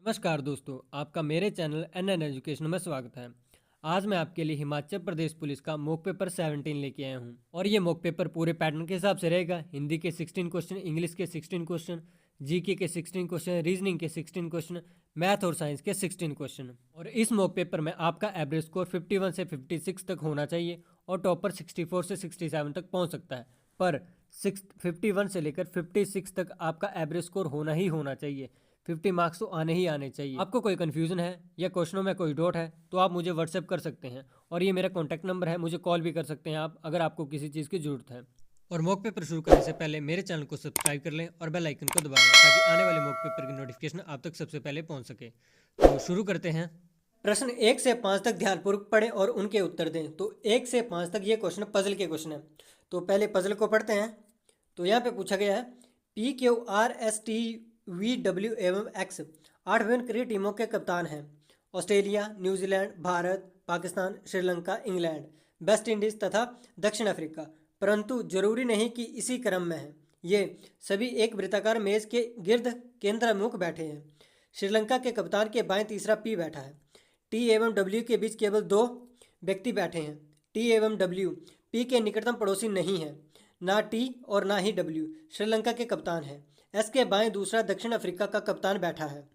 नमस्कार दोस्तों, आपका मेरे चैनल एन एजुकेशन में स्वागत है। आज मैं आपके लिए हिमाचल प्रदेश पुलिस का मॉक पेपर 17 लेके आया हूँ और ये मॉक पेपर पूरे पैटर्न के हिसाब से रहेगा। हिंदी के 16 क्वेश्चन, इंग्लिश के 16 क्वेश्चन, जीके के 16 क्वेश्चन, रीजनिंग के 16 क्वेश्चन, मैथ और साइंस के 16 क्वेश्चन। और इस मॉक पेपर में आपका एवरेज स्कोर 51 से 56 तक होना चाहिए और टॉपर 64 से 67 तक पहुँच सकता है। पर 51 से लेकर 56 तक आपका एवरेज स्कोर होना ही होना चाहिए। 50 मार्क्स तो आने ही आने चाहिए। आपको कोई कंफ्यूजन है या क्वेश्चनों में कोई डाउट है तो आप मुझे व्हाट्सएप कर सकते हैं और ये मेरा कॉन्टैक्ट नंबर है, मुझे कॉल भी कर सकते हैं आप, अगर आपको किसी चीज़ की ज़रूरत है। और मॉक पेपर शुरू करने से पहले मेरे चैनल को सब्सक्राइब कर लें और बेल आइकन को दबा लें ताकि आने वाले मॉक पेपर की नोटिफिकेशन आप तक सबसे पहले पहुंच सके। तो शुरू करते हैं। प्रश्न 1 से 5 तक ध्यानपूर्वक पढ़ें और उनके उत्तर दें। तो 1 से 5 तक ये क्वेश्चन पजल के क्वेश्चन है। तो पहले पजल को पढ़ते हैं। तो यहाँ पे पूछा गया है PQRSTVW एवं एक्स 8 विभिन्न क्रिकेट टीमों के कप्तान हैं। Australia, New Zealand, Bharat, Pakistan, Sri Lanka, England, West Indies तथा दक्षिण अफ्रीका, परंतु जरूरी नहीं कि इसी क्रम में है। ये सभी एक वृत्ताकार मेज के गिर्द केंद्रमुख बैठे हैं। श्रीलंका के कप्तान के बाएं तीसरा पी बैठा है। टी एवं डब्ल्यू के बीच केवल 2 व्यक्ति बैठे हैं। टी एवं डब्ल्यू पी के निकटतम पड़ोसी नहीं है। ना टी और ना ही डब्ल्यू श्रीलंका के कप्तान है। एस के बाएं दूसरा दक्षिण अफ्रीका का कप्तान बैठा है।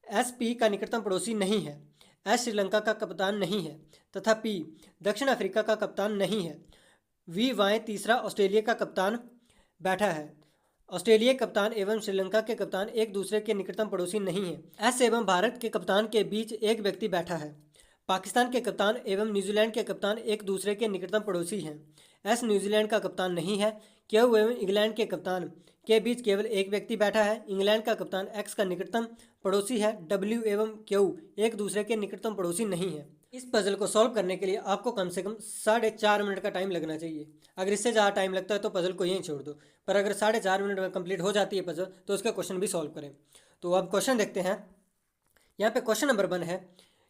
एस पी का निकटतम पड़ोसी नहीं है। एस श्रीलंका का कप्तान नहीं है तथा पी दक्षिण अफ्रीका का कप्तान नहीं है। वी वाएं तीसरा ऑस्ट्रेलिया का कप्तान बैठा है। ऑस्ट्रेलिया कप्तान एवं श्रीलंका के कप्तान एक दूसरे के निकटतम पड़ोसी नहीं है। एस एवं भारत के कप्तान के बीच एक व्यक्ति बैठा है। पाकिस्तान के कप्तान एवं न्यूजीलैंड के कप्तान एक दूसरे के निकटतम पड़ोसी हैं। एस न्यूजीलैंड का कप्तान नहीं है। क्यू एवं इंग्लैंड के कप्तान के बीच केवल एक व्यक्ति बैठा है। इंग्लैंड का कप्तान एक्स का निकटतम पड़ोसी है। डब्ल्यू एवं क्यू एक दूसरे के निकटतम पड़ोसी नहीं है। इस पजल को सॉल्व करने के लिए आपको कम से कम 4.5 मिनट का टाइम लगना चाहिए। अगर इससे ज़्यादा टाइम लगता है तो पजल को यहीं छोड़ दो, पर अगर 4.5 मिनट में कंप्लीट हो जाती है पजल तो उसका क्वेश्चन भी सॉल्व करें। तो अब क्वेश्चन देखते हैं। यहाँ पे क्वेश्चन नंबर 1 है,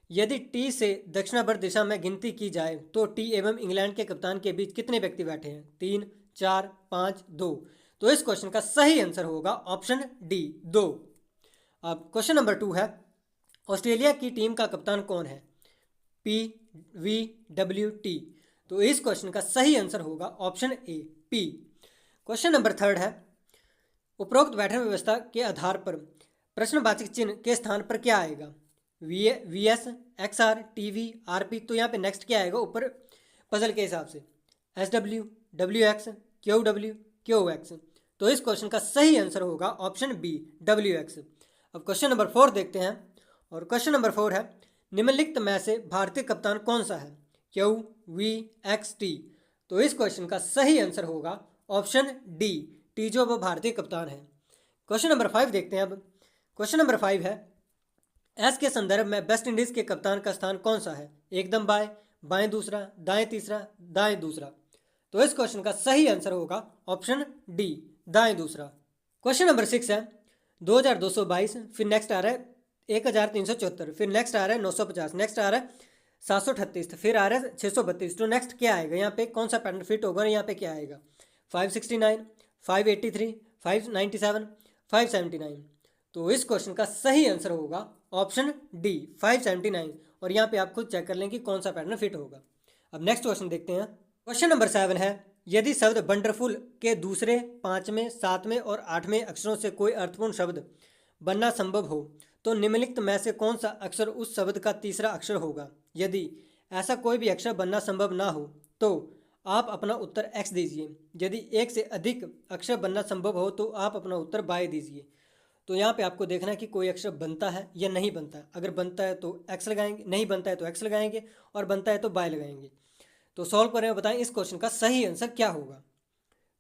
यदि टी से दक्षिणावर्त दिशा में गिनती की जाए तो टी एवं इंग्लैंड के कप्तान के बीच कितने व्यक्ति बैठे हैं? 3, 4, 5, 2। तो इस क्वेश्चन का सही आंसर होगा ऑप्शन डी, 2। अब क्वेश्चन नंबर 2 है, ऑस्ट्रेलिया की टीम का कप्तान कौन है? P, V, W, T. तो इस क्वेश्चन का सही आंसर होगा option A, P. Question number 3 है, उपरोक्त बैठन व्यवस्था के आधार पर प्रश्नवाचक चिन्ह के स्थान पर क्या आएगा? V S, X R, T V, R P. तो यहाँ पे नेक्स्ट क्या आएगा ऊपर पजल के हिसाब से? S W, W x, Q W, Q x. तो इस क्वेश्चन का सही आंसर होगा ऑप्शन बी, डब्ल्यू एक्स। अब क्वेश्चन नंबर 4 देखते हैं। और क्वेश्चन नंबर 4 है, निम्नलिखित में से भारतीय कप्तान कौन सा है? Q, V, X, T. तो इस क्वेश्चन का सही आंसर होगा ऑप्शन डी, टी जो वो भारतीय कप्तान है। क्वेश्चन नंबर 5 देखते हैं। अब क्वेश्चन नंबर 5 है, एस के संदर्भ में वेस्ट इंडीज के कप्तान का स्थान कौन सा है? एकदम बाएं, बाएं दूसरा, दाएं तीसरा, दाएं दूसरा। तो इस क्वेश्चन का सही आंसर होगा ऑप्शन डी, दाएं दूसरा। क्वेश्चन नंबर 6 है, 2222, फिर नेक्स्ट आ रहा है 1374, फिर नेक्स्ट आ रहा है 950, नेक्स्ट आ रहा है 738, फिर आ रहा है 632। तो नेक्स्ट क्या आएगा? यहाँ पे कौन सा पैटर्न फिट होगा? यहाँ पे क्या आएगा? 569, 583, 597, 579। तो इस क्वेश्चन का सही आंसर होगा ऑप्शन डी, 579। और यहाँ पे आप खुद चेक कर लें कि कौन सा पैटर्न फिट होगा। अब नेक्स्ट क्वेश्चन देखते हैं। क्वेश्चन नंबर 7 है, यदि शब्द वंडरफुल के दूसरे, 5वें, 7वें और 8वें अक्षरों से कोई अर्थपूर्ण शब्द बनना संभव हो तो निम्नलिखित में से कौन सा अक्षर उस शब्द का तीसरा अक्षर होगा? यदि ऐसा कोई भी अक्षर बनना संभव ना हो तो आप अपना उत्तर एक्स दीजिए। यदि एक से अधिक अक्षर बनना संभव हो तो आप अपना उत्तर बाय दीजिए। तो यहाँ पे आपको देखना है कि कोई अक्षर बनता है या नहीं बनता है। अगर बनता है तो एक्स लगाएंगे, नहीं बनता है तो एक्स लगाएंगे, और बनता है तो बाय लगाएंगे। तो सॉल्व करें और बताएं इस क्वेश्चन का सही आंसर क्या होगा।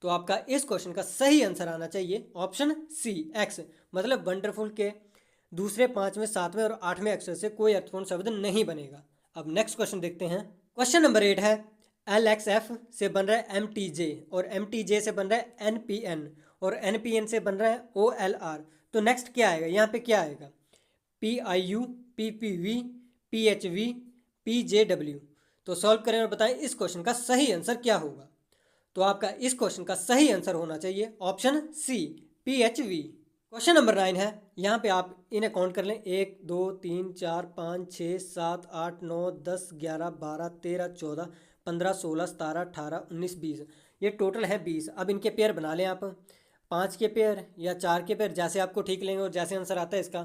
तो आपका इस क्वेश्चन का सही आंसर आना चाहिए ऑप्शन सी, एक्स। मतलब वंडरफुल के दूसरे, 5वें, 7वें और 8वें अक्षर से कोई अर्थपूर्ण शब्द नहीं बनेगा। अब नेक्स्ट क्वेश्चन देखते हैं। क्वेश्चन नंबर 8 है, एल एक्स एफ से बन रहा है एम टी जे, और एम टी जे से बन रहा है एन पी एन, और एन पी एन से बन रहा है ओ एल आर। तो नेक्स्ट क्या आएगा? यहाँ पे क्या आएगा? P I you, P P V, P H we, P J W. तो सॉल्व करें और बताएं इस क्वेश्चन का सही आंसर क्या होगा। तो आपका इस क्वेश्चन का सही आंसर होना चाहिए option C, P H V. Question number 9 है, यहाँ पे आप इन्हें काउंट कर लें, 1 2 3 4 5 6 7 8 9 10 11 12 13 14 15 16 17 18 19 20, ये टोटल है 20। अब इनके पेयर बना लें आप, 5 के पेयर या 4 के पेयर, जैसे आपको ठीक लेंगे और जैसे आंसर आता है इसका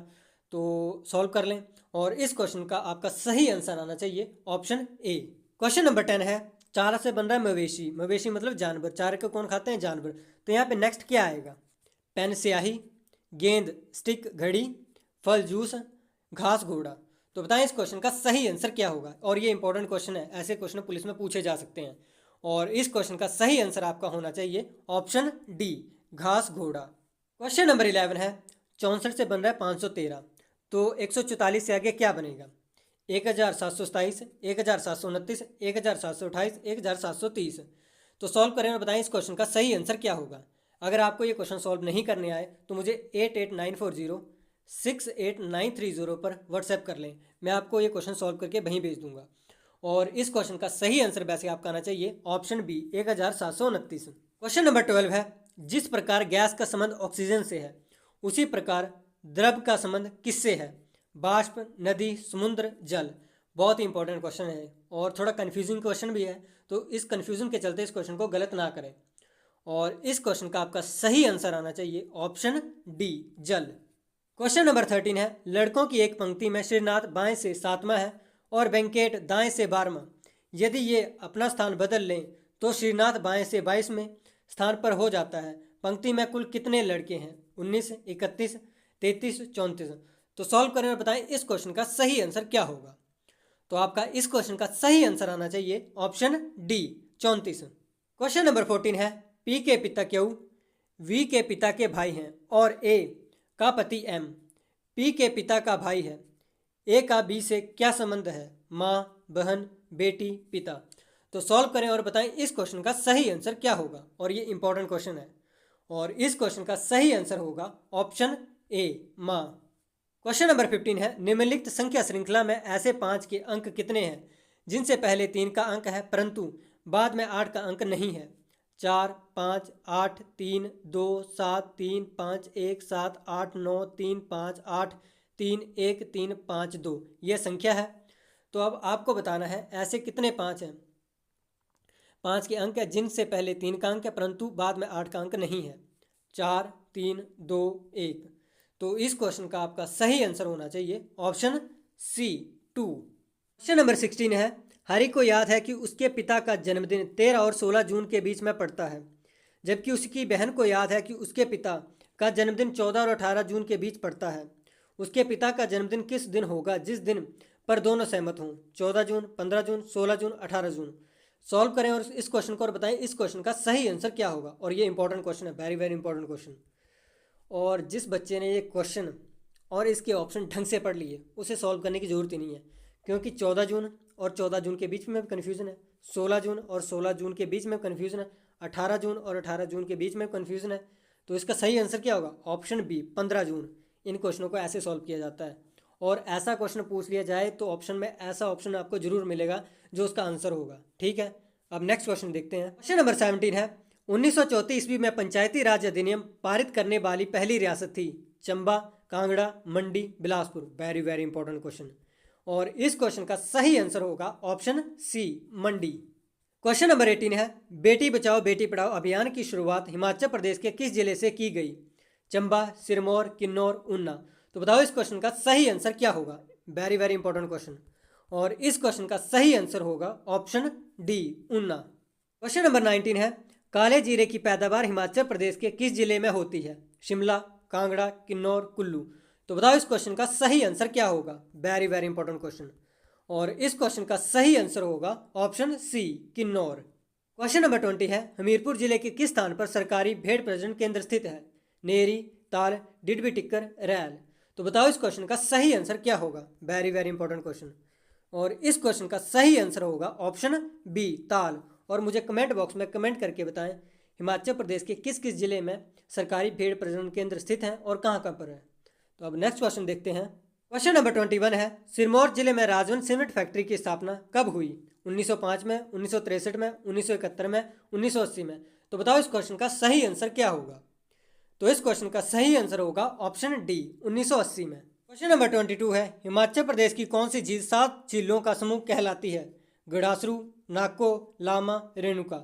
तो सॉल्व कर लें। और इस क्वेश्चन का आपका सही आंसर आना चाहिए ऑप्शन ए। क्वेश्चन नंबर 10 है, चारा से बन रहा है मवेशी, मवेशी मतलब जानवर, चारे को कौन खाते हैं? जानवर। तो यहाँ पे नेक्स्ट क्या आएगा? पेन स्याही, गेंद स्टिक घड़ी, फल जूस, घास घोड़ा। तो बताएं इस क्वेश्चन का सही आंसर क्या होगा। और ये इंपॉर्टेंट क्वेश्चन है, ऐसे क्वेश्चन पुलिस में पूछे जा सकते हैं। और इस क्वेश्चन का सही आंसर आपका होना चाहिए ऑप्शन डी, घास घोड़ा। क्वेश्चन नंबर 11 है, 64 से बन रहा है 513, तो 144 से आगे क्या बनेगा? 1727, 1729, 1728, 1730। तो सॉल्व करें और बताएं इस क्वेश्चन का सही आंसर क्या होगा। अगर आपको ये क्वेश्चन सॉल्व नहीं करने आए तो मुझे 8894068930 पर व्हाट्सएप कर लें, मैं आपको ये क्वेश्चन सॉल्व करके वहीं भेज दूंगा। और इस क्वेश्चन का सही आंसर वैसे आपका आना चाहिए ऑप्शन बी, 1729। क्वेश्चन नंबर 12 है, जिस प्रकार गैस का संबंध ऑक्सीजन से है उसी प्रकार द्रव का संबंध किससे है? बाष्प, नदी, समुद्र, जल। बहुत ही इंपॉर्टेंट क्वेश्चन है और थोड़ा कन्फ्यूजिंग क्वेश्चन भी है, तो इस कन्फ्यूजन के चलते इस क्वेश्चन को गलत ना करें। और इस क्वेश्चन का आपका सही आंसर आना चाहिए ऑप्शन डी, जल। क्वेश्चन नंबर 13 है, लड़कों की एक पंक्ति में श्रीनाथ बाएं से 7वां है और वेंकट दाएं से 12वां। यदि ये अपना स्थान बदल लें तो श्रीनाथ बाएं से 22वें स्थान पर हो जाता है। पंक्ति में कुल कितने लड़के हैं? 19, 31, 33, 34। तो सॉल्व करें और बताएं इस क्वेश्चन का सही आंसर क्या होगा। तो आपका इस क्वेश्चन का सही आंसर आना चाहिए ऑप्शन डी, 34। क्वेश्चन नंबर 14 है, पी के पिता क्यू वी के पिता के भाई हैं और ए का पति एम पी के पिता का भाई है, ए का बी से क्या संबंध है? माँ, बहन, बेटी, पिता। तो सॉल्व करें और बताएं इस क्वेश्चन का सही आंसर क्या होगा। और ये इंपॉर्टेंट क्वेश्चन है और इस क्वेश्चन का सही आंसर होगा ऑप्शन ए, माँ। क्वेश्चन नंबर 15 है, निम्नलिखित संख्या श्रृंखला में ऐसे 5 के अंक कितने हैं जिनसे पहले 3 का अंक है परंतु बाद में 8 का अंक नहीं है? 4, 5, 8, 3, 2, 7, 3, 5, 1, 7, 8, 9, 3, 5, 8, 3, 1, 3, 5, 2 ये संख्या है। तो अब आपको बताना है ऐसे कितने 5 हैं, 5 के अंक है जिनसे पहले 3 का अंक है परंतु बाद में 8 का अंक नहीं है। 4, 3, 2, 1। तो इस क्वेश्चन का आपका सही आंसर होना चाहिए ऑप्शन सी, 2। क्वेश्चन नंबर 16 है, हरि को याद है कि उसके पिता का जन्मदिन 13 और 16 जून के बीच में पड़ता है, जबकि उसकी बहन को याद है कि उसके पिता का जन्मदिन 14 और 18 जून के बीच पड़ता है। उसके पिता का जन्मदिन किस दिन होगा जिस दिन पर दोनों सहमत हों? 14 जून, 15 जून, 16 जून, 18 जून। सॉल्व करें और इस क्वेश्चन को और बताएं इस क्वेश्चन का सही आंसर क्या होगा। और ये इंपॉर्टेंट क्वेश्चन है, वेरी वेरी इंपॉर्टेंट क्वेश्चन। और जिस बच्चे ने ये क्वेश्चन और इसके ऑप्शन ढंग से पढ़ लिए उसे सॉल्व करने की ज़रूरत ही नहीं है, क्योंकि 14 जून और 14 जून के बीच में कन्फ्यूज़न है, 16 जून और 16 जून के बीच में कन्फ्यूज़न है, 18 जून और 18 जून के बीच में कन्फ्यूज़न है। तो इसका सही आंसर क्या होगा? ऑप्शन बी, 15 जून। इन क्वेश्चनों को ऐसे सॉल्व किया जाता है और ऐसा क्वेश्चन पूछ लिया जाए तो ऑप्शन में ऐसा ऑप्शन आपको जरूर मिलेगा जो उसका आंसर होगा। ठीक है, अब नेक्स्ट क्वेश्चन देखते हैं। क्वेश्चन नंबर 17 है, 1934 ईस्वी में पंचायती राज अधिनियम पारित करने वाली पहली रियासत थी? Chamba, Kangra, Mandi, Bilaspur. Very very important question. और इस क्वेश्चन का सही आंसर होगा option C, Mandi. Question number 18 है, बेटी बचाओ बेटी पढ़ाओ अभियान की शुरुआत हिमाचल प्रदेश के किस जिले से की गई? चंबा, सिरमौर, किन्नौर, ऊना। तो बताओ इस क्वेश्चन का सही आंसर क्या होगा। Very very important question. और इस क्वेश्चन का सही आंसर होगा option D, Una. Question number 19 है, काले जीरे की पैदावार हिमाचल प्रदेश के किस जिले में होती है? शिमला, कांगड़ा, किन्नौर, कुल्लू। तो बताओ इस क्वेश्चन का सही आंसर क्या होगा। Very very important question. और इस क्वेश्चन का सही आंसर होगा option C, Kinnaur. Question number 20 है, हमीरपुर जिले के किस स्थान पर सरकारी भेड़ प्रजनन केंद्र स्थित है? नेरी, ताल, डिडबी टिक्कर, रैल। तो बताओ इस क्वेश्चन का सही आंसर क्या होगा। Very very important question. और इस क्वेश्चन का सही आंसर होगा ऑप्शन बी, ताल। और मुझे कमेंट बॉक्स में कमेंट करके बताएं हिमाचल प्रदेश के किस किस जिले में सरकारी भेड़ प्रजनन केंद्र स्थित हैं और कहाँ कहाँ पर है। तो अब नेक्स्ट क्वेश्चन देखते हैं। क्वेश्चन नंबर 21 है, सिरमौर जिले में राजवन सीमेंट फैक्ट्री की स्थापना कब हुई? 1905 में, 1963 में, 1971 में, 1980 में। तो बताओ इस क्वेश्चन का सही आंसर क्या होगा। तो इस क्वेश्चन का सही आंसर होगा ऑप्शन डी 1980 में। क्वेश्चन नंबर 22 है, हिमाचल प्रदेश की कौन सी झील 7 झीलों का समूह कहलाती है? गड़ासरू, नाको, लामा, रेणुका।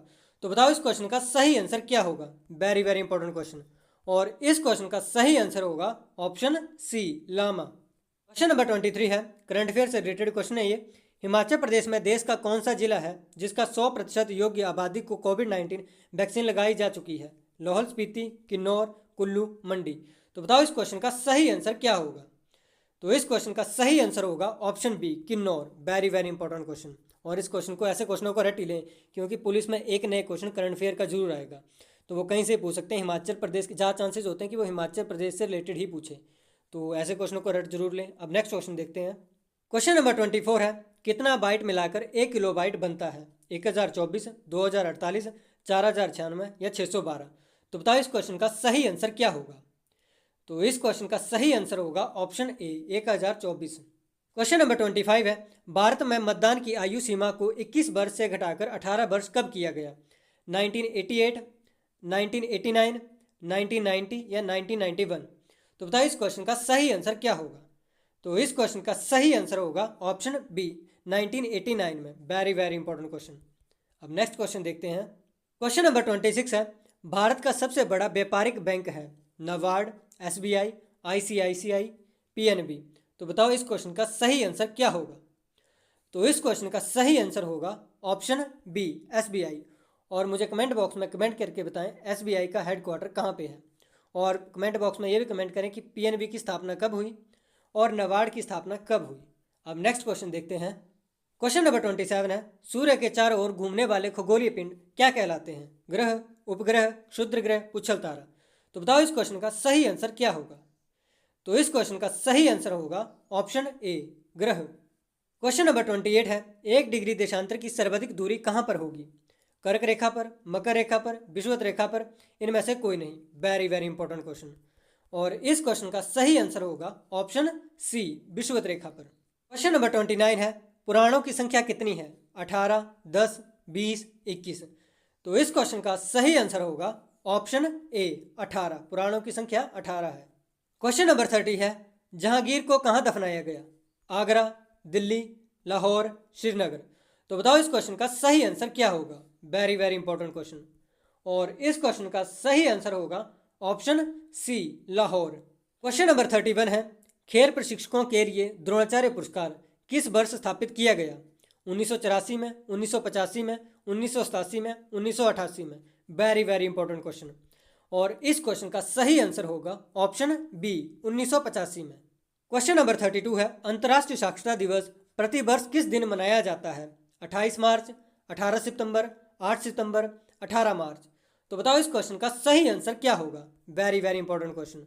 तो बताओ इस क्वेश्चन का सही आंसर क्या होगा? Very very important question. और इस क्वेश्चन का सही आंसर होगा option C lama. Question number 23 है, करंट अफेयर से रिलेटेड क्वेश्चन है ये। हिमाचल प्रदेश में देश का कौन सा जिला है जिसका 100% योग्य आबादी को कोविड-19 वैक्सीन लगाई जा चुकी है? लाहौल स्पीति, किन्नौर, कुल्लू, मंडी। तो बताओ इस क्वेश्चन का सही आंसर क्या होगा? तो इस क्वेश्चन का सही आंसर होगा option B Kinnaur. Very very important question. और इस क्वेश्चन को, ऐसे क्वेश्चनों को रट ही लें, क्योंकि पुलिस में एक नए क्वेश्चन करंट अफेयर का जरूर आएगा, तो वो कहीं से पूछ सकते हैं। हिमाचल प्रदेश के ज़्यादा चांसेस होते हैं कि वो हिमाचल प्रदेश से रिलेटेड ही पूछे, तो ऐसे क्वेश्चनों को रट जरूर लें। अब नेक्स्ट क्वेश्चन देखते हैं। क्वेश्चन नंबर 24 है, कितना बाइट मिलाकर 1 किलोबाइट बनता है? 1024, 2048, 4096 या 612। तो बताओ इस क्वेश्चन का सही आंसर क्या होगा? तो इस क्वेश्चन का सही आंसर होगा ऑप्शन ए 1024। क्वेश्चन नंबर 25 है, भारत में मतदान की आयु सीमा को 21 वर्ष से घटाकर 18 वर्ष कब किया गया? 1988, 1989, 1990 या 1991। तो बताइए इस क्वेश्चन का सही आंसर क्या होगा? तो इस क्वेश्चन का सही आंसर होगा ऑप्शन बी 1989 में। Very very important question. अब नेक्स्ट क्वेश्चन देखते हैं। क्वेश्चन नंबर 26 है, भारत का सबसे बड़ा व्यापारिक बैंक है? NABARD, SBI, ICICI, PNB। तो बताओ इस क्वेश्चन का सही आंसर क्या होगा? तो इस क्वेश्चन का सही आंसर होगा ऑप्शन बी SBI। और मुझे कमेंट बॉक्स में कमेंट करके बताएं SBI का हेडक्वार्टर कहाँ पे है। और कमेंट बॉक्स में ये भी कमेंट करें कि PNB की स्थापना कब हुई और नाबार्ड की स्थापना कब हुई। अब नेक्स्ट क्वेश्चन देखते हैं। क्वेश्चन नंबर 27 है, सूर्य के चारों ओर घूमने वाले खगोलीय पिंड क्या कहलाते हैं? ग्रह, उपग्रह, क्षुद्र ग्रह, उछल तारा। तो बताओ इस क्वेश्चन का सही आंसर क्या होगा? तो इस क्वेश्चन का सही आंसर होगा ऑप्शन ए ग्रह। क्वेश्चन नंबर 28 है, 1 डिग्री देशांतर की सर्वाधिक दूरी कहाँ पर होगी? कर्क रेखा पर, मकर रेखा पर, विषुवत रेखा पर, इनमें से कोई नहीं। Very very important question. और इस क्वेश्चन का सही आंसर होगा ऑप्शन सी विषुवत रेखा पर। क्वेश्चन नंबर 29 है, पुराणों की संख्या कितनी है? 18, 10, 20, 21। तो इस क्वेश्चन का सही आंसर होगा ऑप्शन ए 18। पुराणों की संख्या 18 है। क्वेश्चन नंबर 30 है, जहांगीर को कहाँ दफनाया गया? आगरा, दिल्ली, लाहौर, श्रीनगर। तो बताओ इस क्वेश्चन का सही आंसर क्या होगा? Very very important question. और इस क्वेश्चन का सही आंसर होगा option C Lahore. Question number 31 है, खेल प्रशिक्षकों के लिए द्रोणाचार्य पुरस्कार किस वर्ष स्थापित किया गया? 1984 में, 1985 में, 1987 में, 1988 में। Very very important question. और इस क्वेश्चन का सही आंसर होगा ऑप्शन बी 1985 में। क्वेश्चन नंबर 32 है, अंतर्राष्ट्रीय साक्षरता दिवस प्रति वर्ष किस दिन मनाया जाता है? 28 मार्च, 18 सितंबर, 8 सितंबर, 18 मार्च। तो बताओ इस क्वेश्चन का सही आंसर क्या होगा? Very very important question.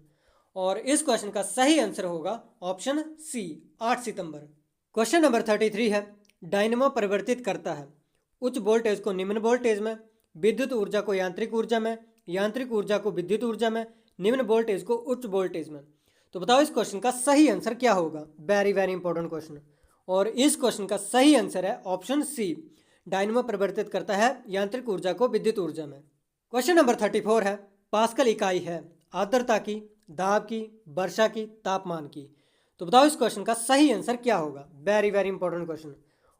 और इस क्वेश्चन का सही आंसर होगा ऑप्शन सी 8 सितंबर। क्वेश्चन नंबर 33 है, डायनेमो परिवर्तित करता है उच्च वोल्टेज को निम्न वोल्टेज में, विद्युत ऊर्जा को यांत्रिक ऊर्जा में, यांत्रिक ऊर्जा को विद्युत ऊर्जा में, निम्न वोल्टेज को उच्च वोल्टेज में। तो बताओ इस क्वेश्चन का सही आंसर क्या होगा? Very very important question. और इस क्वेश्चन का सही आंसर है ऑप्शन सी डायनेमो परिवर्तित करता है यांत्रिक ऊर्जा को विद्युत ऊर्जा में। क्वेश्चन नंबर 34 है, पास्कल इकाई है आर्द्रता की, दाब की, वर्षा की, तापमान की। तो बताओ इस क्वेश्चन का सही आंसर क्या होगा? Very very important question.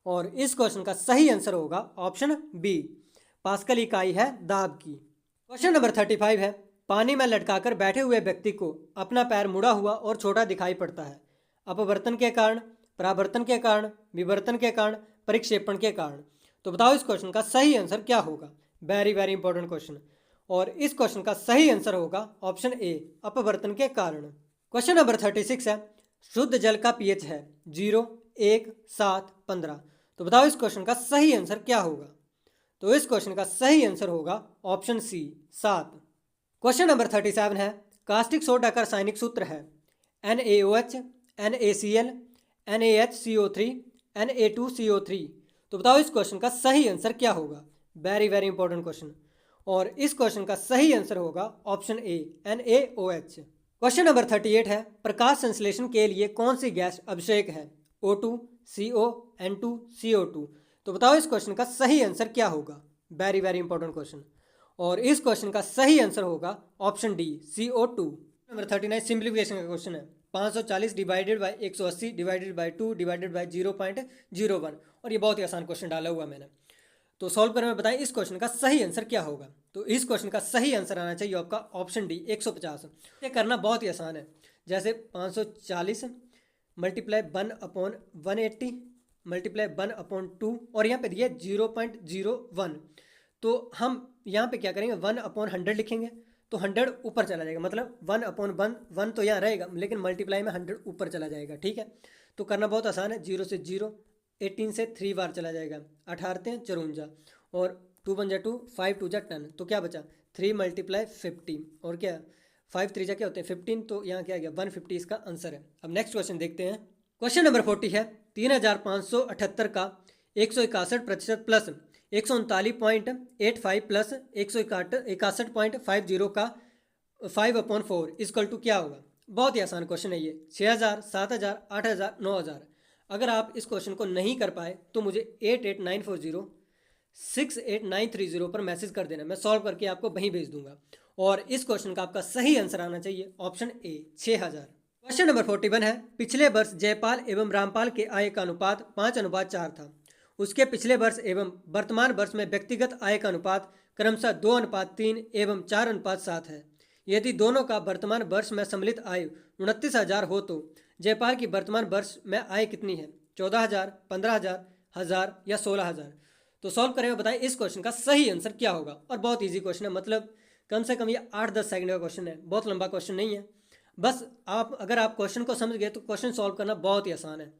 और इस क्वेश्चन का सही आंसर होगा ऑप्शन बी पास्कल इकाई है दाब की। क्वेश्चन नंबर 35 है, पानी में लटकाकर बैठे हुए व्यक्ति को अपना पैर मुड़ा हुआ और छोटा दिखाई पड़ता है अपवर्तन के कारण, परावर्तन के कारण, विवर्तन के कारण, परिक्षेपण के कारण। तो बताओ इस क्वेश्चन का सही आंसर क्या होगा? Very very important question. और इस क्वेश्चन का सही आंसर होगा ऑप्शन ए अपवर्तन के कारण। क्वेश्चन नंबर 36 है, शुद्ध जल का pH है 0, 1, 7, 15। तो बताओ इस क्वेश्चन का सही आंसर क्या होगा? तो इस क्वेश्चन का सही आंसर होगा ऑप्शन सी 7। क्वेश्चन नंबर 37 है, कास्टिक सोडा का रासायनिक सूत्र है NaOH, NaCl, NaHCO3, Na2CO3। तो बताओ इस क्वेश्चन का सही आंसर क्या होगा? Very very important question. और इस क्वेश्चन का सही आंसर होगा ऑप्शन ए NaOH। क्वेश्चन नंबर 38 है, प्रकाश संश्लेषण के लिए कौन सी गैस आवश्यक है? O2, CO, N2, CO2। तो बताओ इस क्वेश्चन का सही आंसर क्या होगा? Very very important question. और इस क्वेश्चन का सही आंसर होगा option D CO2। Number 39 simplification का क्वेश्चन है। 540 divided by 180 divided by 2 divided by 0.01। और ये बहुत ही आसान क्वेश्चन डाला हुआ मैंने, तो सॉल्व करने में बताएं इस क्वेश्चन का सही आंसर क्या होगा। तो इस क्वेश्चन का सही आंसर आना चाहिए आपका ऑप्शन डी 150। ये करना बहुत ही आसान है। जैसे 540 मल्टीप्लाई 1/180 मल्टीप्लाई 1/2 और यहाँ पे दिया 0.01। तो हम यहाँ पे क्या करेंगे 1/100 लिखेंगे, तो 100 ऊपर चला जाएगा, मतलब 1/1 तो यहाँ रहेगा लेकिन मल्टीप्लाई में 100 ऊपर चला जाएगा। ठीक है, तो करना बहुत आसान है। 0 से 0, 18 से 3 बार चला जाएगा, 18 54 और 2 बन जा 2, 5 2 जा 10, तो क्या बचा 3 मल्टीप्लाई 50 और क्या 5 3 जा क्या होते हैं 15, तो यहाँ क्या आ गया 150 इसका आंसर है। अब नेक्स्ट क्वेश्चन देखते हैं। क्वेश्चन नंबर 40 है 3578 का 161% प्लस 139.85 प्लस 161.50 का 5/4 इक्वल टू क्या होगा। बहुत ही आसान क्वेश्चन है ये। 6000, 7000, 8000, 9000। अगर आप इस क्वेश्चन को नहीं कर पाए तो मुझे 8894068930 पर मैसेज कर देना, मैं सॉल्व करके आपको वहीं भेज दूंगा। और इस क्वेश्चन का आपका सही आंसर आना चाहिए ऑप्शन ए 6000। क्वेश्चन नंबर 41 है पिछले वर्ष जयपाल एवं रामपाल के आय का अनुपात 5:4 था। उसके पिछले वर्ष एवं वर्तमान वर्ष में व्यक्तिगत आय का अनुपात क्रमशः 2:3 एवं 4:7 है। यदि दोनों का वर्तमान वर्ष में सम्मिलित आय 29,000 हो तो जयपाल की वर्तमान वर्ष में आय कितनी है। 14,000, 15,000, 1,000 या 16,000। तो सॉल्व करें और बताएं इस क्वेश्चन का सही आंसर क्या होगा। और बहुत ईजी क्वेश्चन है, मतलब कम से कम ये 8-10 सेकंड का क्वेश्चन है, बहुत लंबा क्वेश्चन नहीं है। बस अगर आप क्वेश्चन को समझ गए तो क्वेश्चन सॉल्व करना बहुत ही आसान है।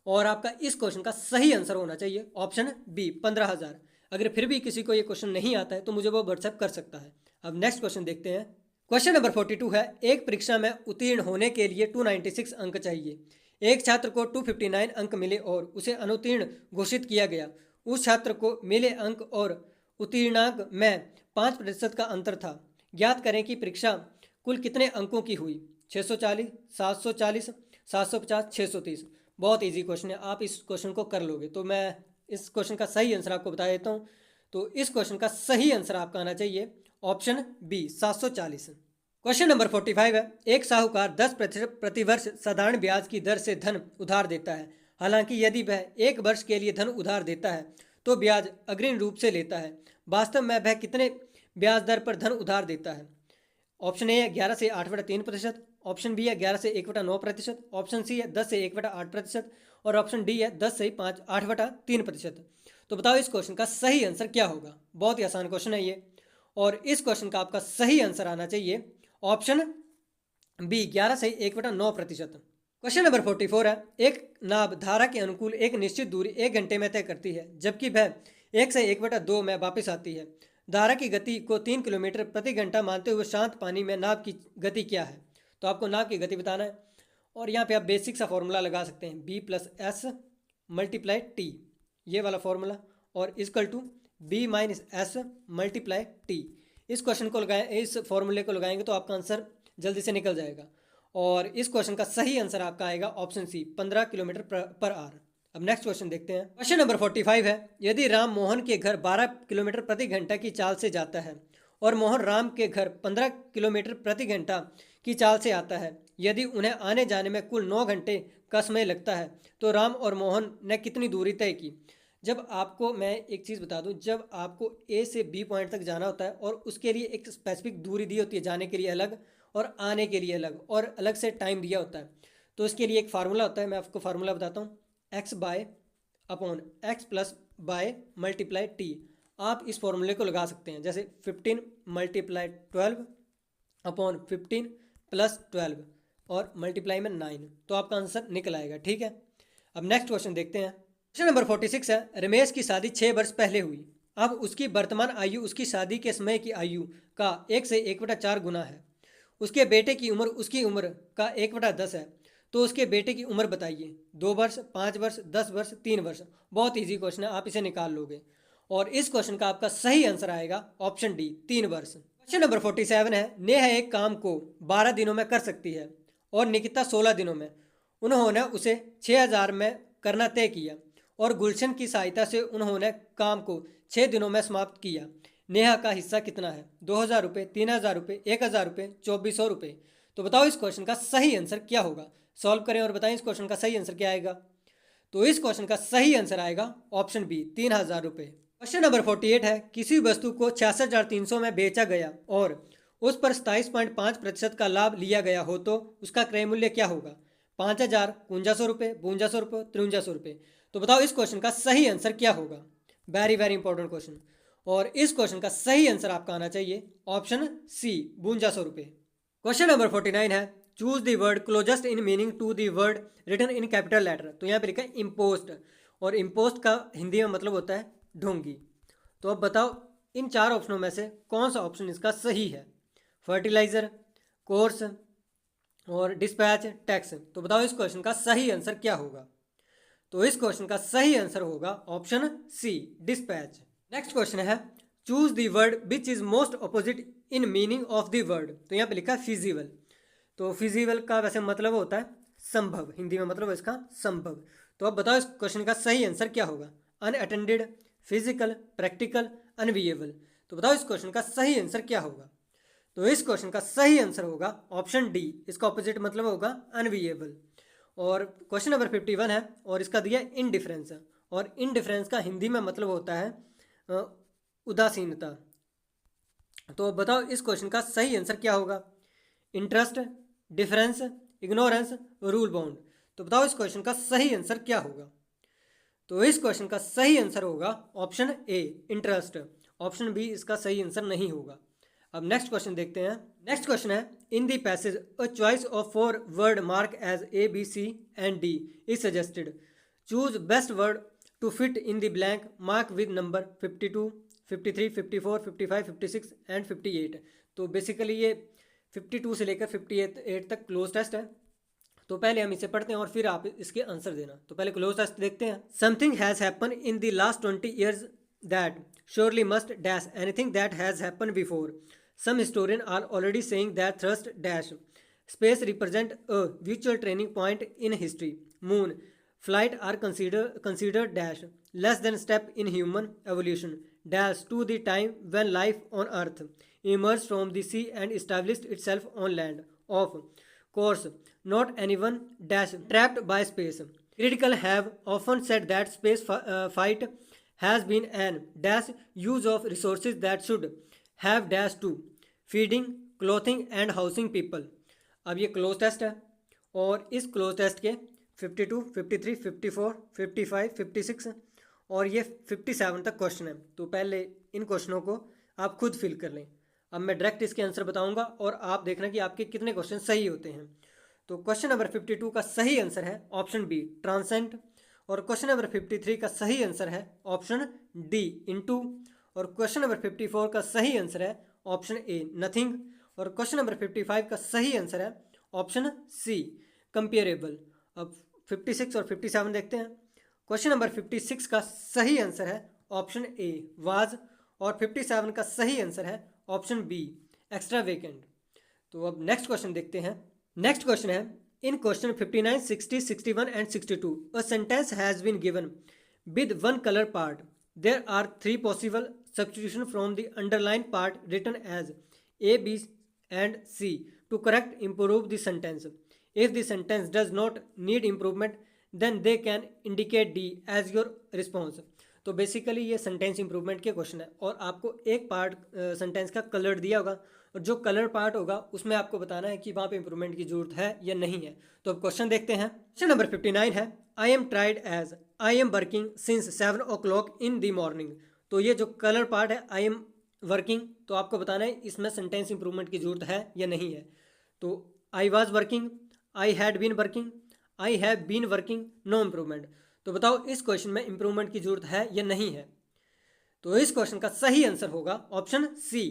और आपका इस क्वेश्चन का सही आंसर होना चाहिए ऑप्शन बी 15,000। अगर फिर भी किसी को ये क्वेश्चन नहीं आता है तो मुझे वो व्हाट्सएप कर सकता है। अब नेक्स्ट क्वेश्चन देखते हैं। क्वेश्चन नंबर 42 है एक परीक्षा में उत्तीर्ण होने के लिए 296 अंक चाहिए। एक छात्र को 259 अंक मिले और उसे अनुत्तीर्ण घोषित किया गया। उस छात्र को मिले अंक और उत्तीर्णांक में 5% का अंतर था। ज्ञात करें कि परीक्षा कुल कितने अंकों की हुई। 640, 740, 750, 630। बहुत इजी क्वेश्चन है, आप इस क्वेश्चन को कर लोगे। तो मैं इस क्वेश्चन का सही आंसर आपको बता देता हूँ। तो इस क्वेश्चन का सही आंसर आपका आना चाहिए ऑप्शन बी 740। क्वेश्चन नंबर 45 है एक साहूकार 10% प्रतिवर्ष साधारण ब्याज की दर से धन उधार देता है। हालांकि यदि वह 1 वर्ष के लिए धन उधार देता है तो ब्याज अग्रिम रूप से लेता है। वास्तव में वह कितने ब्याज दर पर धन उधार देता है। ऑप्शन ए है 11 से 8/3%, ऑप्शन बी है 11 से 1/9%, ऑप्शन सी है 10 से 1/8% और ऑप्शन डी है 10 से 8/3%। तो बताओ इस क्वेश्चन का सही आंसर क्या होगा। बहुत ही आसान क्वेश्चन है ये। और इस क्वेश्चन का आपका सही आंसर आना चाहिए ऑप्शन बी 11 से 1/9%। क्वेश्चन नंबर 44 है एक नाव धारा के अनुकूल एक निश्चित दूरी 1 घंटे में तय करती है, जबकि वह 1 से 1/2 में वापस आती है। धारा की गति को 3 किलोमीटर प्रति घंटा मानते हुए शांत पानी में नाव की गति क्या है। तो आपको नाव की गति बताना है और यहाँ पे आप बेसिक सा फॉर्मूला लगा सकते हैं B+S मल्टीप्लाई T, ये वाला फॉर्मूला, और equal to B-S multiply T। इस क्वेश्चन को लगाएं, इस फॉर्मूले को लगाएंगे तो आपका आंसर जल्दी से निकल जाएगा। और इस क्वेश्चन का सही आंसर आपका आएगा option C 15 kilometre per hour. अब नेक्स्ट क्वेश्चन देखते हैं। क्वेश्चन नंबर 45 है यदि राम मोहन के घर 12 किलोमीटर प्रति घंटा की चाल से जाता है और मोहन राम के घर 15 किलोमीटर प्रति घंटा की चाल से आता है, यदि उन्हें आने जाने में कुल 9 घंटे का समय लगता है तो राम और मोहन ने कितनी दूरी तय की। जब आपको मैं एक चीज़ बता दूं, जब आपको ए से बी पॉइंट तक जाना होता है और उसके लिए एक स्पेसिफिक दूरी दी होती है, जाने के लिए अलग और आने के लिए अलग, और अलग से टाइम दिया होता है, तो इसके लिए एक फार्मूला होता है। मैं आपको फार्मूला बताता हूँ, x/x plus by multiply T. आप इस फॉर्मूले को लगा सकते हैं, जैसे 15 मल्टीप्लाई 12 अपॉन 15 प्लस 12 और मल्टीप्लाई में 9, तो आपका आंसर निकल आएगा। ठीक है, अब नेक्स्ट क्वेश्चन देखते हैं। क्वेश्चन नंबर 46 है रमेश की शादी 6 वर्ष पहले हुई। अब उसकी वर्तमान आयु उसकी शादी के समय की आयु का 1 से 1/4 गुना है। उसके बेटे की उम्र उसकी उम्र का 1/10 है, तो उसके बेटे की उम्र बताइए। 2 वर्ष, 5 वर्ष, 10 वर्ष, 3 वर्ष। बहुत इजी क्वेश्चन है, आप इसे निकाल लोगे। और इस क्वेश्चन का आपका सही आंसर आएगा ऑप्शन डी 3 वर्ष। क्वेश्चन नंबर 47 है नेहा एक काम को 12 दिनों में कर सकती है और निकिता 16 दिनों में। उन्होंने उसे 6,000 में करना तय किया और गुलशन की सहायता से उन्होंने काम को 6 दिनों में समाप्त किया। नेहा का हिस्सा कितना है? 2000 रुपये, 3000 रुपये, 1000 रुपये, 2400 रुपये। तो बताओ इस क्वेश्चन का सही आंसर क्या होगा? सॉल्व करें और बताएं इस क्वेश्चन का सही आंसर क्या आएगा। तो इस क्वेश्चन का सही आंसर आएगा ऑप्शन बी, 3000 रुपये। क्वेश्चन नंबर 48 है, किसी वस्तु को 66,300 में बेचा गया और उस पर 27.5% का लाभ लिया गया हो तो उसका क्रय मूल्य क्या होगा? 5,000, 5100 रुपये, 5200 रुपये, 5300 रुपये। तो बताओ इस क्वेश्चन का सही आंसर क्या होगा? Very very important question. और इस क्वेश्चन का सही आंसर आपका आना चाहिए ऑप्शन सी, 5200 रुपये। क्वेश्चन नंबर 49 है, choose the word closest in meaning to the word written in capital letter. तो यहाँ पे लिखा है इम्पोस्ट, और इम्पोस्ट का हिंदी में मतलब होता है ढोंगी। तो अब बताओ इन चार ऑप्शनों में से कौन सा ऑप्शन इसका सही है? फर्टिलाइजर, कोर्स और डिस्पैच, टैक्स। तो बताओ इस क्वेश्चन का सही आंसर क्या होगा? तो इस क्वेश्चन का सही आंसर होगा option C, dispatch. Next question है, choose the word which is most opposite in meaning of the word. तो यहाँ पे लिखा है फिजिबल। तो फिजिबल का वैसे मतलब होता है संभव, हिंदी में मतलब है इसका संभव। तो अब बताओ इस क्वेश्चन का सही आंसर क्या होगा? Unattended, physical, practical, unviable. तो बताओ इस क्वेश्चन का सही आंसर क्या होगा? तो इस क्वेश्चन का सही आंसर होगा ऑप्शन डी, इसका ऑपोजिट मतलब होगा अनविएबल। और क्वेश्चन नंबर 51 है और इसका दिया इनडिफरेंस, और इनडिफरेंस का हिंदी में मतलब होता है उदासीनता। तो बताओ इस क्वेश्चन का सही आंसर क्या होगा? Interest, difference, ignorance, rule bound. तो बताओ इस क्वेश्चन का सही आंसर क्या होगा? तो इस क्वेश्चन का सही आंसर होगा option A, interest. Option B इसका सही आंसर नहीं होगा। अब नेक्स्ट क्वेश्चन देखते हैं। नेक्स्ट क्वेश्चन है, in the passage a choice of 4 word mark as A, B, C and D is suggested. Choose best word to fit in the blank, mark with number 52, 53, 54, 55, 56 and 58। तो basically ये 52 से लेकर 58 तक cloze test है। तो पहले हम इसे पढ़ते हैं और फिर आप इसके आंसर देना। तो पहले क्लोज टेस्ट देखते हैं। Something has happen in the last 20 years that surely must dash anything that has happen before. Some historians are already saying that thrust dash space represent a virtual turning point in history. Moon flight are considered dash less than step in human evolution dash to the time when life on earth emerged from the sea and established itself on land. Of course, not anyone dash trapped by space. Critical have often said that space fight has been an dash use of resources that should have dash to feeding, clothing and housing people. अब ये cloze test है और इस cloze test के 52, 53, 54, 55, 56 और ये 57 तक question है। तो पहले इन क्वेश्चनों को आप खुद फिल कर लें। अब मैं डायरेक्ट इसके आंसर बताऊंगा और आप देखना कि आपके कितने क्वेश्चन सही होते हैं। तो क्वेश्चन नंबर 52 का सही आंसर है ऑप्शन बी, ट्रांसेंट। और क्वेश्चन नंबर 53 का सही आंसर है ऑप्शन डी, इनटू। और क्वेश्चन नंबर 54 का सही आंसर है ऑप्शन ए, नथिंग। और क्वेश्चन नंबर 55 का सही आंसर है ऑप्शन सी, कंपेरेबल। अब 56 और 57 देखते हैं। क्वेश्चन नंबर 56 का सही आंसर है ऑप्शन ए, वाज। और 57 का सही आंसर है ऑप्शन बी, एक्स्ट्रा वेकेंट। तो अब नेक्स्ट क्वेश्चन देखते हैं। नेक्स्ट क्वेश्चन है, in question 59, 60, 61 and 62 a sentence has been given with one colour part. There are 3 possible substitution from the underlined part written as A, B and C to correct improve the sentence. If the sentence does not need improvement, then they can indicate D as your response. तो basically ये sentence improvement के question है और आपको एक part sentence का colour दिया होगा और जो कलर पार्ट होगा उसमें आपको बताना है कि वहाँ पे इंप्रूवमेंट की जरूरत है या नहीं है। तो अब क्वेश्चन देखते हैं। क्वेश्चन नंबर 59 है, I am tried as I am working since 7 o'clock in the morning. तो ये जो कलर पार्ट है आई एम वर्किंग, तो आपको बताना है इसमें सेंटेंस इंप्रूवमेंट की जरूरत है या नहीं है। तो I was working, I had been working, I have been working, no improvement. तो बताओ इस क्वेश्चन में इंप्रूवमेंट की जरूरत है या नहीं है। तो इस क्वेश्चन का सही आंसर होगा option C,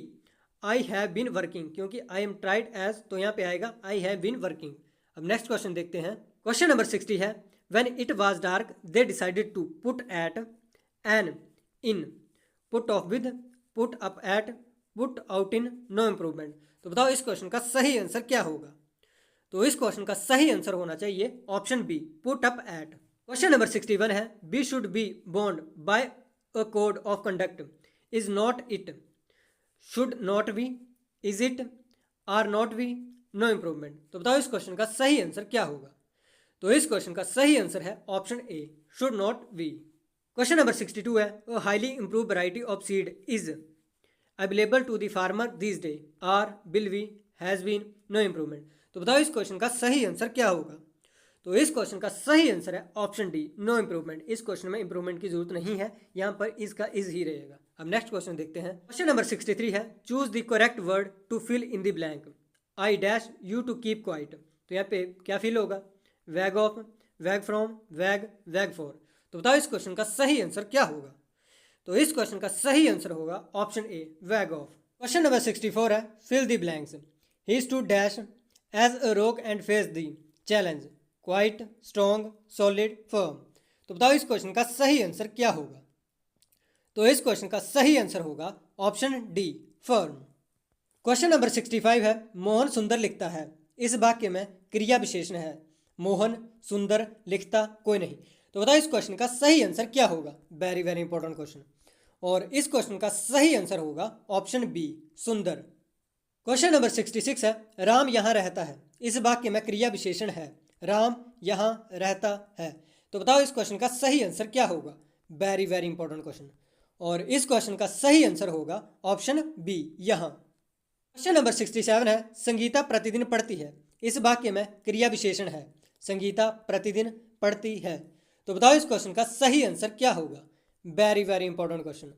I have been working, क्योंकि आई एम ट्राइड एज तो यहाँ पे आएगा आई हैव बीन वर्किंग। अब नेक्स्ट क्वेश्चन देखते हैं। क्वेश्चन नंबर 60 है, when it was dark they decided to put at an inn, put off with, put up at, put out in, no improvement. तो बताओ इस क्वेश्चन का सही answer क्या होगा। तो इस क्वेश्चन का सही आंसर होना चाहिए option B, put up at. Question number 61 है, be should be bond by a code of conduct is not it should not be, is it, are not be, no improvement. तो बताओ इस question का सही answer क्या होगा। तो इस क्वेश्चन का सही आंसर है option A, should not be. Question number 62 है, a highly improve variety of seed is available to the farmer this day, are, will be, has been, no improvement. तो बताओ इस क्वेश्चन का सही आंसर क्या होगा। तो इस क्वेश्चन का सही आंसर है ऑप्शन डी, नो इम्प्रूवमेंट। इस क्वेश्चन में इंप्रूवमेंट की जरूरत नहीं है, यहाँ पर इसका इज ही रहेगा। अब नेक्स्ट क्वेश्चन देखते हैं। क्वेश्चन नंबर 63 है, choose the correct word to fill in the blank, I dash you to keep quite. तो यहाँ पे क्या फिल होगा, वैग ऑफ, वैग फ्रॉम, वैग, वैग फॉर। तो बताओ इस क्वेश्चन का सही आंसर क्या होगा। तो इस क्वेश्चन का सही आंसर होगा ऑप्शन ए, वैग ऑफ। क्वेश्चन नंबर 64 है, fill the blanks, he stood dash as a rock and face the challenge, quite, strong, solid, firm. तो बताओ इस क्वेश्चन का सही आंसर क्या होगा। तो इस क्वेश्चन का सही आंसर होगा option D, firm. Question number 65 है, मोहन सुंदर लिखता है, इस वाक्य में क्रिया विशेषण है, मोहन सुंदर लिखता कोई नहीं। तो बताओ इस क्वेश्चन का सही आंसर क्या होगा। Very very important question. और इस क्वेश्चन का सही आंसर होगा ऑप्शन बी, सुंदर। क्वेश्चन नंबर 66 है, राम यहाँ रहता है, इस वाक्य में क्रिया विशेषण है, राम यहाँ रहता है। तो बताओ इस क्वेश्चन का सही आंसर क्या होगा। Very very important question. और इस क्वेश्चन का सही आंसर होगा ऑप्शन बी, यहाँ। क्वेश्चन नंबर 67 है, संगीता प्रतिदिन पढ़ती है, इस वाक्य में क्रिया विशेषण है, संगीता प्रतिदिन पढ़ती है। तो बताओ इस क्वेश्चन का सही आंसर क्या होगा। Very very important question.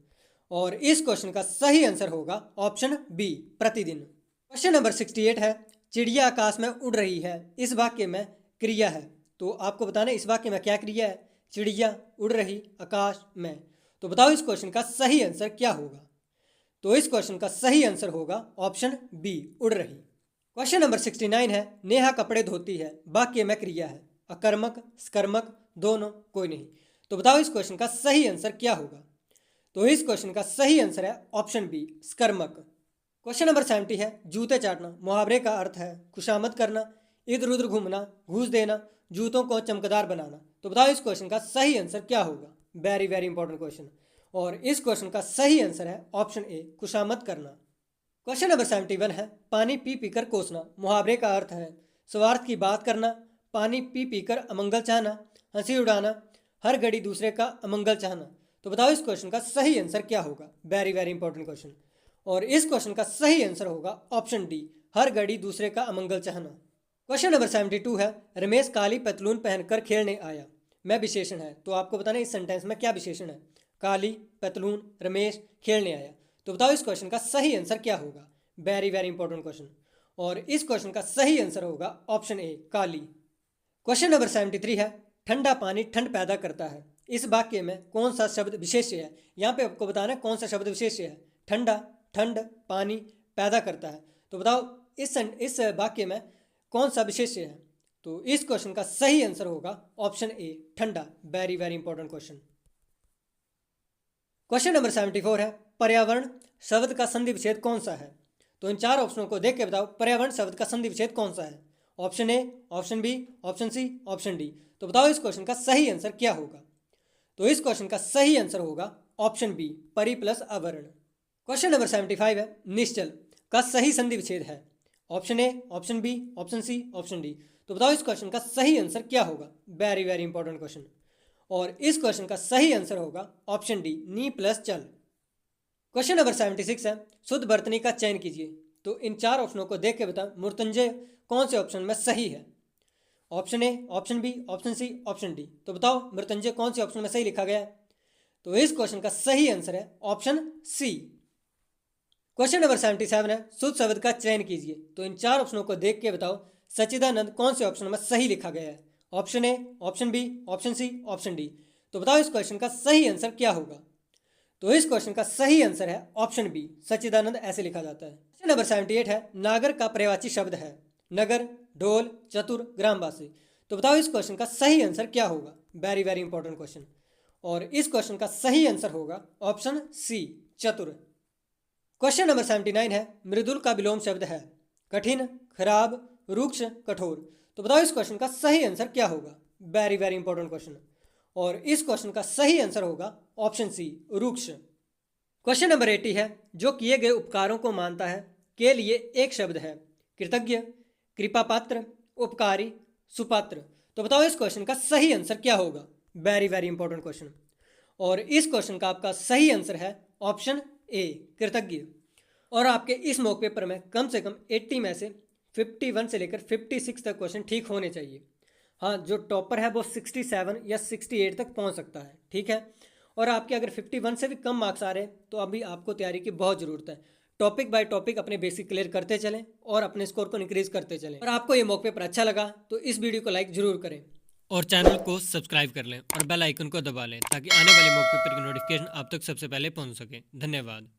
और इस क्वेश्चन का सही आंसर होगा ऑप्शन बी, प्रतिदिन। क्वेश्चन नंबर 68 है, चिड़िया आकाश में उड़ रही है, इस वाक्य में क्रिया है। तो आपको बताना इस वाक्य में क्या क्रिया है, चिड़िया उड़ रही आकाश में। तो बताओ इस क्वेश्चन का सही आंसर क्या होगा। तो इस क्वेश्चन का सही आंसर होगा ऑप्शन बी, उड़ रही। क्वेश्चन नंबर 69 है, नेहा कपड़े धोती है, वाक्य में क्रिया है, अकर्मक, स्कर्मक, दोनों, कोई नहीं। तो बताओ इस क्वेश्चन का सही आंसर क्या होगा। तो इस क्वेश्चन का सही आंसर है ऑप्शन बी, स्कर्मक। क्वेश्चन नंबर 70 है, जूते चाटना, मुहावरे का अर्थ है खुशामद करना, इधर उधर घूमना, घूस देना, जूतों को चमकदार बनाना। तो बताओ इस क्वेश्चन का सही आंसर क्या होगा। Very very important question. और इस क्वेश्चन का सही आंसर है ऑप्शन ए, खुशामद करना। क्वेश्चन नंबर 71 है, पानी पी पीकर कोसना, मुहावरे का अर्थ है स्वार्थ की बात करना, पानी पी पीकर अमंगल चाहना, हंसी उड़ाना, हर घड़ी दूसरे का अमंगल चाहना। तो बताओ इस क्वेश्चन का सही आंसर क्या होगा। Very very important question. और इस क्वेश्चन का सही आंसर होगा ऑप्शन डी, हर घड़ी दूसरे का अमंगल चाहना। क्वेश्चन नंबर 72 है, रमेश काली पतलून पहनकर खेलने आया, मैं विशेषण है। तो आपको बताना इस सेंटेंस में क्या विशेषण है, काली, पतलून, रमेश, खेलने आया। तो बताओ इस क्वेश्चन का सही आंसर क्या होगा। Very very important question. और इस क्वेश्चन का सही आंसर होगा ऑप्शन ए, काली। क्वेश्चन नंबर 73 है, ठंडा पानी ठंड पैदा करता है, इस वाक्य में कौन सा शब्द विशेष्य है। यहाँ पे आपको बताना है कौन सा शब्द विशेष्य है, ठंडा, ठंड, पानी, पैदा करता है। तो बताओ इस वाक्य में कौन सा विशेष्य है। तो इस क्वेश्चन का सही आंसर होगा ऑप्शन ए, ठंडा। Very very important question. Question number 74 है, पर्यावरण शब्द का संधि विच्छेद कौन सा है। तो इन चार ऑप्शनों को देख के बताओ पर्यावरण शब्द का संधि विच्छेद कौन सा है। Option A, option B, option C, option D. तो बताओ इस क्वेश्चन का सही आंसर क्या होगा। तो इस क्वेश्चन का सही आंसर होगा ऑप्शन बी, परि प्लस आवरण। क्वेश्चन नंबर 75 है, निश्चल का सही संधि विच्छेद है, option A, option B, option C, option D. तो बताओ इस क्वेश्चन का सही आंसर क्या होगा। Very very important question. और इस क्वेश्चन का सही आंसर होगा ऑप्शन डी, नी प्लस चल। क्वेश्चन नंबर 76 है, शुद्ध वर्तनी का चयन कीजिए। तो इन चार ऑप्शनों को देख के बताओ मृत्युंजय कौन से ऑप्शन में सही है। Option A, option B, option C, option D. तो बताओ मृत्युंजय कौन से ऑप्शन में सही लिखा गया है। तो इस क्वेश्चन का सही आंसर है ऑप्शन सी। क्वेश्चन नंबर 77 है, शुद्ध शब्द का चयन कीजिए। तो इन चार ऑप्शनों को देख के बताओ सच्चिदानंद कौन से ऑप्शन में सही लिखा गया है। Option A, option B, option C, option D. तो बताओ इस क्वेश्चन का सही आंसर क्या होगा। तो इस क्वेश्चन का सही आंसर है ऑप्शन बी, सच्चिदानंद ऐसे लिखा जाता है। क्वेश्चन नंबर 78 है, नागर का पर्यायवाची शब्द है, नगर, ढोल, चतुर, ग्रामवासी। तो बताओ इस क्वेश्चन का सही आंसर क्या होगा। Very very important question. और इस क्वेश्चन का सही आंसर होगा ऑप्शन सी, चतुर। क्वेश्चन नंबर 79 है, मृदुल का विलोम शब्द है, कठिन, खराब, रुक्ष, कठोर। तो बताओ इस क्वेश्चन का सही आंसर क्या होगा। Very very important question. और इस क्वेश्चन का सही आंसर होगा ऑप्शन सी, रुक्ष। क्वेश्चन नंबर 80 है, जो किए गए उपकारों को मानता है के लिए एक शब्द है। कृतज्ञ, कृपापात्र, उपकारी, सुपात्र। तो बताओ इस क्वेश्चन का सही आंसर क्या होगा। Very very important question. और इस क्वेश्चन का आपका सही आंसर है ऑप्शन ए, कृतज्ञ। और आपके इस मॉक पेपर में कम से कम 80 में से 51 से लेकर 56 तक क्वेश्चन ठीक होने चाहिए। हाँ, जो टॉपर है वो 67 या 68 तक पहुंच सकता है, ठीक है। और आपके अगर 51 से भी कम मार्क्स आ रहे हैं तो अभी आपको तैयारी की बहुत ज़रूरत है। टॉपिक बाय टॉपिक अपने बेसिक क्लियर करते चलें और अपने स्कोर को इंक्रीज करते चलें। और आपको ये मॉक पेपर अच्छा लगा तो इस वीडियो को लाइक जरूर करें और चैनल को सब्सक्राइब कर लें और बेल आइकन को दबा लें ताकि आने वाले मॉक पेपर की नोटिफिकेशन आप तक सबसे पहले पहुंच सके। धन्यवाद।